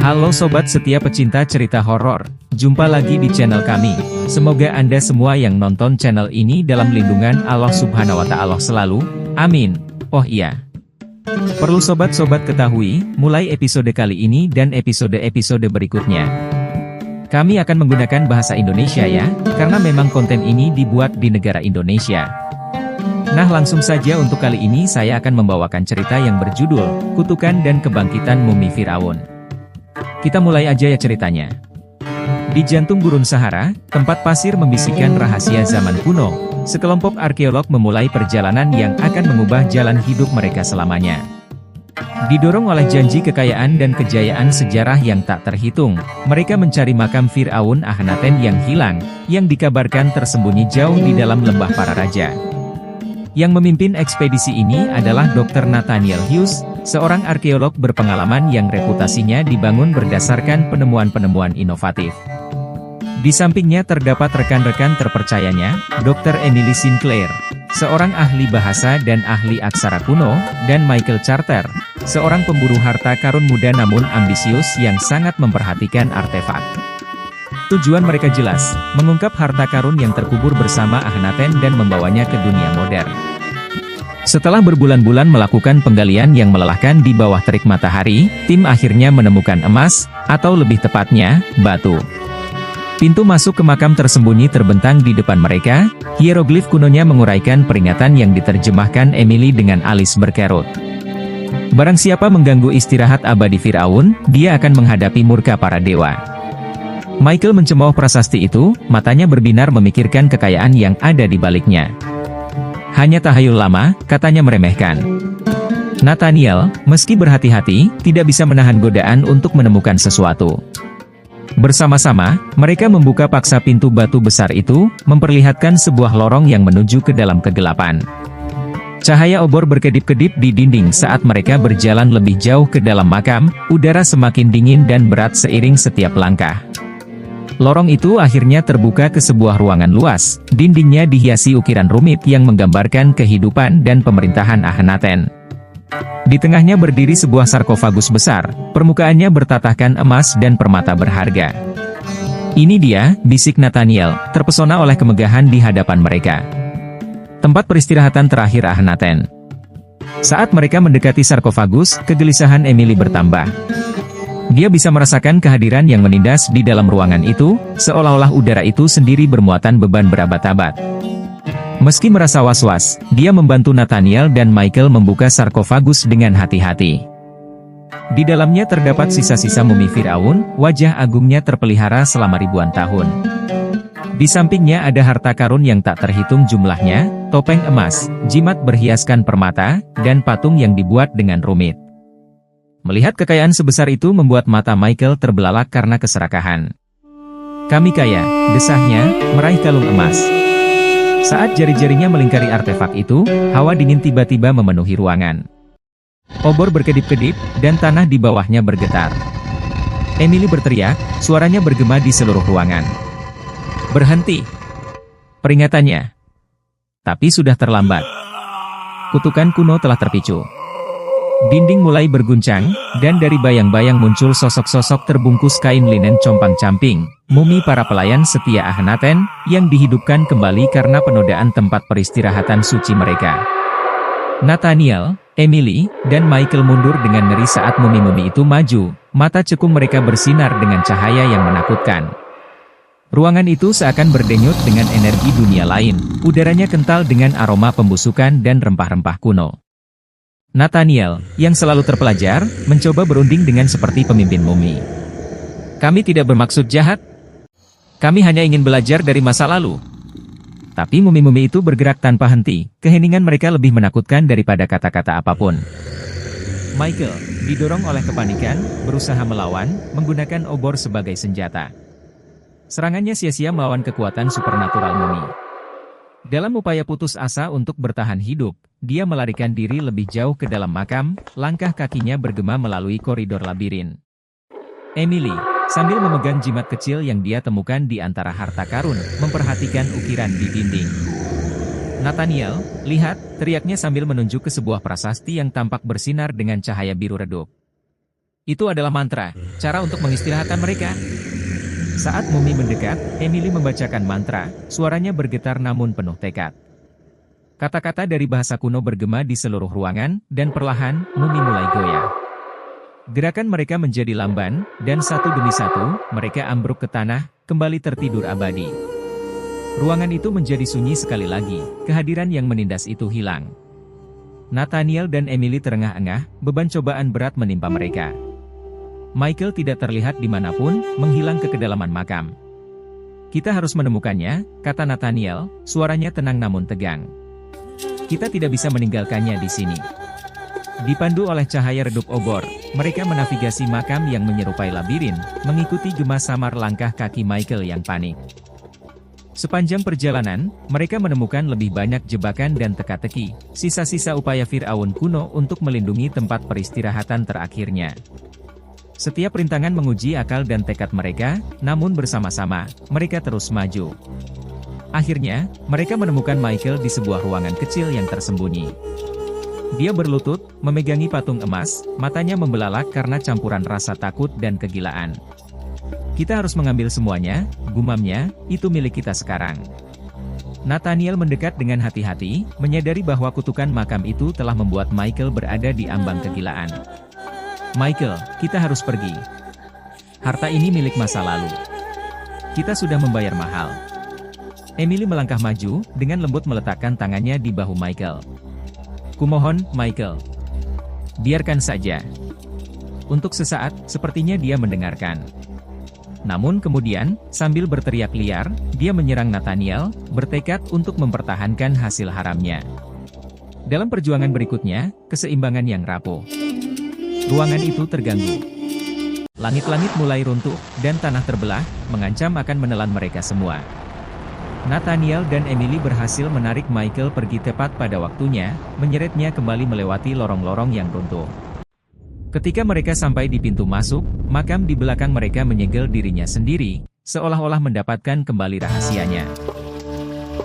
Halo sobat setia pecinta cerita horor, jumpa lagi di channel kami. Semoga Anda semua yang nonton channel ini dalam lindungan Allah Subhanahu wa Ta'ala selalu. Amin. Oh iya, perlu sobat-sobat ketahui, mulai episode kali ini dan episode-episode berikutnya, kami akan menggunakan bahasa Indonesia ya, karena memang konten ini dibuat di negara Indonesia. Nah, langsung saja untuk kali ini saya akan membawakan cerita yang berjudul Kutukan dan Kebangkitan Mumi Firaun. Kita mulai aja ya ceritanya. Di jantung gurun Sahara, tempat pasir membisikkan rahasia zaman kuno, sekelompok arkeolog memulai perjalanan yang akan mengubah jalan hidup mereka selamanya. Didorong oleh janji kekayaan dan kejayaan sejarah yang tak terhitung, mereka mencari makam Firaun Akhenaten yang hilang, yang dikabarkan tersembunyi jauh di dalam lembah para raja. Yang memimpin ekspedisi ini adalah Dr. Nathaniel Hughes, seorang arkeolog berpengalaman yang reputasinya dibangun berdasarkan penemuan-penemuan inovatif. Di sampingnya terdapat rekan-rekan terpercayanya, Dr. Emily Sinclair, seorang ahli bahasa dan ahli aksara kuno, dan Michael Charter, seorang pemburu harta karun muda namun ambisius yang sangat memperhatikan artefak. Tujuan mereka jelas, mengungkap harta karun yang terkubur bersama Akhenaten dan membawanya ke dunia modern. Setelah berbulan-bulan melakukan penggalian yang melelahkan di bawah terik matahari, tim akhirnya menemukan emas, atau lebih tepatnya, batu. Pintu masuk ke makam tersembunyi terbentang di depan mereka, hieroglif kunonya menguraikan peringatan yang diterjemahkan Emily dengan alis berkerut. Barang siapa mengganggu istirahat abadi Firaun, dia akan menghadapi murka para dewa. Michael mencemooh prasasti itu, matanya berbinar memikirkan kekayaan yang ada di baliknya. Hanya tahayul lama, katanya meremehkan. Nathaniel, meski berhati-hati, tidak bisa menahan godaan untuk menemukan sesuatu. Bersama-sama, mereka membuka paksa pintu batu besar itu, memperlihatkan sebuah lorong yang menuju ke dalam kegelapan. Cahaya obor berkedip-kedip di dinding saat mereka berjalan lebih jauh ke dalam makam, udara semakin dingin dan berat seiring setiap langkah. Lorong itu akhirnya terbuka ke sebuah ruangan luas, dindingnya dihiasi ukiran rumit yang menggambarkan kehidupan dan pemerintahan Akhenaten. Di tengahnya berdiri sebuah sarkofagus besar, permukaannya bertatahkan emas dan permata berharga. "Ini dia," bisik Nathaniel, terpesona oleh kemegahan di hadapan mereka. Tempat peristirahatan terakhir Akhenaten. Saat mereka mendekati sarkofagus, kegelisahan Emily bertambah. Dia bisa merasakan kehadiran yang menindas di dalam ruangan itu, seolah-olah udara itu sendiri bermuatan beban berabad-abad. Meski merasa was-was, dia membantu Nathaniel dan Michael membuka sarkofagus dengan hati-hati. Di dalamnya terdapat sisa-sisa mumi Firaun, wajah agungnya terpelihara selama ribuan tahun. Di sampingnya ada harta karun yang tak terhitung jumlahnya, topeng emas, jimat berhiaskan permata, dan patung yang dibuat dengan rumit. Melihat kekayaan sebesar itu membuat mata Michael terbelalak karena keserakahan. "Kami kaya," desahnya, meraih kalung emas. Saat jari-jarinya melingkari artefak itu, hawa dingin tiba-tiba memenuhi ruangan. Obor berkedip-kedip, dan tanah di bawahnya bergetar. Emily berteriak, suaranya bergema di seluruh ruangan. "Berhenti!" peringatannya. Tapi sudah terlambat. Kutukan kuno telah terpicu. Dinding mulai berguncang, dan dari bayang-bayang muncul sosok-sosok terbungkus kain linen compang-camping, mumi para pelayan setia Akhenaten, yang dihidupkan kembali karena penodaan tempat peristirahatan suci mereka. Nathaniel, Emily, dan Michael mundur dengan ngeri saat mumi-mumi itu maju, mata cekung mereka bersinar dengan cahaya yang menakutkan. Ruangan itu seakan berdenyut dengan energi dunia lain, udaranya kental dengan aroma pembusukan dan rempah-rempah kuno. Nathaniel, yang selalu terpelajar, mencoba berunding dengan seperti pemimpin mumi. "Kami tidak bermaksud jahat. Kami hanya ingin belajar dari masa lalu." Tapi mumi-mumi itu bergerak tanpa henti, keheningan mereka lebih menakutkan daripada kata-kata apapun. Michael, didorong oleh kepanikan, berusaha melawan, menggunakan obor sebagai senjata. Serangannya sia-sia melawan kekuatan supernatural mumi. Dalam upaya putus asa untuk bertahan hidup, dia melarikan diri lebih jauh ke dalam makam, langkah kakinya bergema melalui koridor labirin. Emily, sambil memegang jimat kecil yang dia temukan di antara harta karun, memperhatikan ukiran di dinding. "Nathaniel, lihat," teriaknya sambil menunjuk ke sebuah prasasti yang tampak bersinar dengan cahaya biru redup. Itu adalah mantra, cara untuk mengistirahatkan mereka. Saat mumi mendekat, Emily membacakan mantra, suaranya bergetar namun penuh tekad. Kata-kata dari bahasa kuno bergema di seluruh ruangan, dan perlahan, mumi mulai goyah. Gerakan mereka menjadi lamban, dan satu demi satu, mereka ambruk ke tanah, kembali tertidur abadi. Ruangan itu menjadi sunyi sekali lagi, kehadiran yang menindas itu hilang. Nathaniel dan Emily terengah-engah, beban cobaan berat menimpa mereka. Michael tidak terlihat dimanapun, menghilang ke kedalaman makam. Kita harus menemukannya, kata Nathaniel, suaranya tenang namun tegang. Kita tidak bisa meninggalkannya di sini. Dipandu oleh cahaya redup obor, mereka menavigasi makam yang menyerupai labirin, mengikuti gema samar langkah kaki Michael yang panik. Sepanjang perjalanan, mereka menemukan lebih banyak jebakan dan teka-teki, sisa-sisa upaya Fir'aun kuno untuk melindungi tempat peristirahatan terakhirnya. Setiap rintangan menguji akal dan tekad mereka, namun bersama-sama, mereka terus maju. Akhirnya, mereka menemukan Michael di sebuah ruangan kecil yang tersembunyi. Dia berlutut, memegangi patung emas, matanya membelalak karena campuran rasa takut dan kegilaan. Kita harus mengambil semuanya, gumamnya, itu milik kita sekarang. Nathaniel mendekat dengan hati-hati, menyadari bahwa kutukan makam itu telah membuat Michael berada di ambang kegilaan. Michael, kita harus pergi. Harta ini milik masa lalu. Kita sudah membayar mahal. Emily melangkah maju, dengan lembut meletakkan tangannya di bahu Michael. Kumohon, Michael. Biarkan saja. Untuk sesaat, sepertinya dia mendengarkan. Namun kemudian, sambil berteriak liar, dia menyerang Nathaniel, bertekad untuk mempertahankan hasil haramnya. Dalam perjuangan berikutnya, keseimbangan yang rapuh. Ruangan itu terganggu. Langit-langit mulai runtuh, dan tanah terbelah, mengancam akan menelan mereka semua. Nathaniel dan Emily berhasil menarik Michael pergi tepat pada waktunya, menyeretnya kembali melewati lorong-lorong yang runtuh. Ketika mereka sampai di pintu masuk, makam di belakang mereka menyegel dirinya sendiri, seolah-olah mendapatkan kembali rahasianya.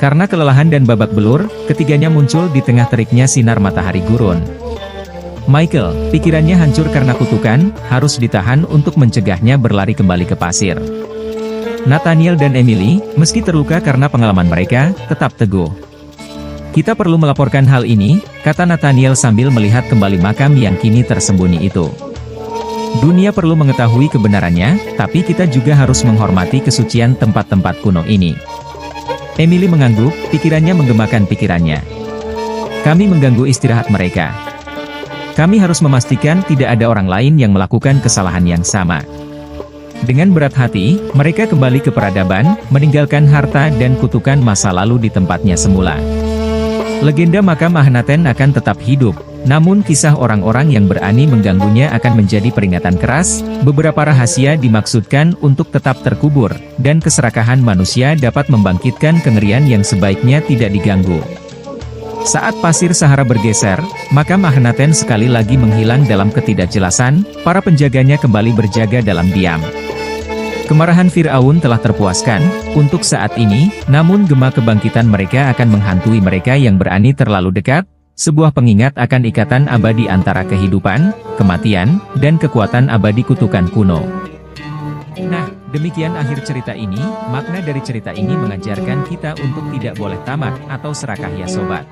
Karena kelelahan dan babak belur, ketiganya muncul di tengah teriknya sinar matahari gurun. Michael, pikirannya hancur karena kutukan, harus ditahan untuk mencegahnya berlari kembali ke pasir. Nathaniel dan Emily, meski terluka karena pengalaman mereka, tetap teguh. Kita perlu melaporkan hal ini, kata Nathaniel sambil melihat kembali makam yang kini tersembunyi itu. Dunia perlu mengetahui kebenarannya, tapi kita juga harus menghormati kesucian tempat-tempat kuno ini. Emily mengangguk, pikirannya menggemakan pikirannya. Kami mengganggu istirahat mereka. Kami harus memastikan tidak ada orang lain yang melakukan kesalahan yang sama. Dengan berat hati, mereka kembali ke peradaban, meninggalkan harta dan kutukan masa lalu di tempatnya semula. Legenda makam Akhenaten akan tetap hidup, namun kisah orang-orang yang berani mengganggunya akan menjadi peringatan keras. Beberapa rahasia dimaksudkan untuk tetap terkubur, dan keserakahan manusia dapat membangkitkan kengerian yang sebaiknya tidak diganggu. Saat pasir Sahara bergeser, makam Akhenaten sekali lagi menghilang dalam ketidakjelasan, para penjaganya kembali berjaga dalam diam. Kemarahan Fir'aun telah terpuaskan, untuk saat ini, namun gema kebangkitan mereka akan menghantui mereka yang berani terlalu dekat, sebuah pengingat akan ikatan abadi antara kehidupan, kematian, dan kekuatan abadi kutukan kuno. Nah, demikian akhir cerita ini. Makna dari cerita ini mengajarkan kita untuk tidak boleh tamak atau serakah ya sobat.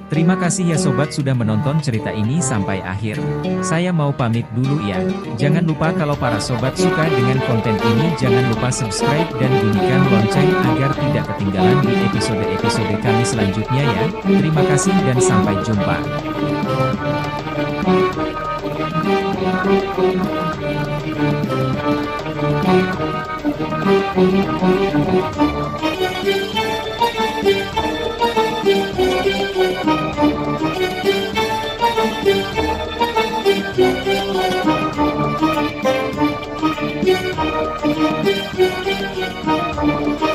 Terima kasih ya sobat sudah menonton cerita ini sampai akhir. Saya mau pamit dulu ya. Jangan lupa kalau para sobat suka dengan konten ini jangan lupa subscribe dan bunyikan lonceng agar tidak ketinggalan di episode-episode kami selanjutnya ya. Terima kasih dan sampai jumpa. Thank you.